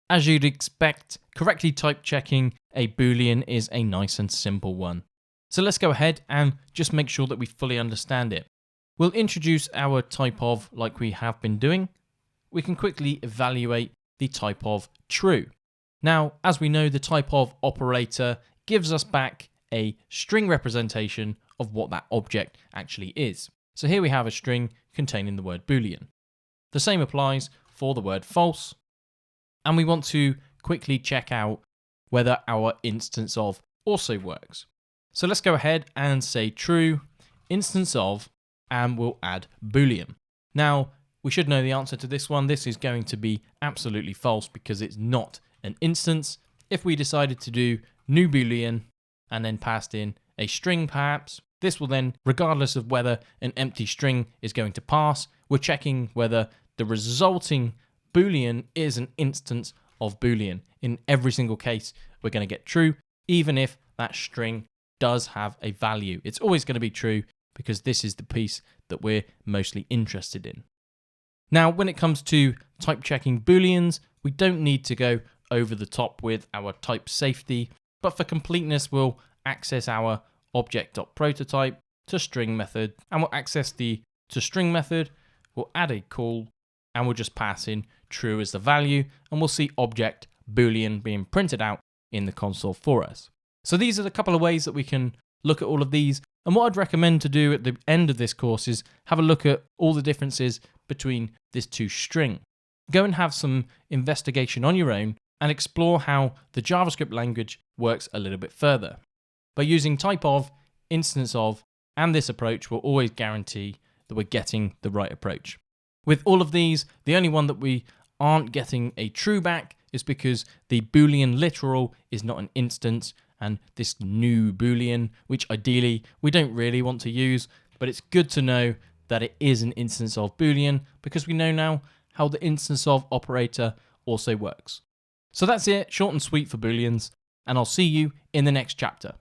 As you'd expect, correctly type checking a Boolean is a nice and simple one. So let's go ahead and just make sure that we fully understand it. We'll introduce our type of like we have been doing. We can quickly evaluate the type of true. Now, as we know, the type of operator gives us back a string representation of what that object actually is. So here we have a string containing the word Boolean. The same applies for the word false. And we want to quickly check out whether our instance of also works. So let's go ahead and say true, instance of, and we'll add Boolean. Now, we should know the answer to this one. This is going to be absolutely false because it's not an instance. If we decided to do new Boolean and then passed in a string perhaps, this will then, regardless of whether an empty string is going to pass, we're checking whether the resulting Boolean is an instance of Boolean. In every single case, we're going to get true, even if that string does have a value. It's always going to be true because this is the piece that we're mostly interested in. Now, when it comes to type checking Booleans, we don't need to go over the top with our type safety, but for completeness, we'll access our object.prototype to string method, and we'll access the to string method, we'll add a call, and we'll just pass in true as the value, and we'll see object Boolean being printed out in the console for us. So these are the couple of ways that we can look at all of these. And what I'd recommend to do at the end of this course is have a look at all the differences between this toString. Go and have some investigation on your own and explore how the JavaScript language works a little bit further. By using type of, instance of, and this approach will always guarantee that we're getting the right approach. With all of these, the only one that we aren't getting a true back is because the Boolean literal is not an instance, and this new Boolean, which ideally we don't really want to use, but it's good to know that it is an instance of Boolean because we know now how the instance of operator also works. So that's it, short and sweet for Booleans, and I'll see you in the next chapter.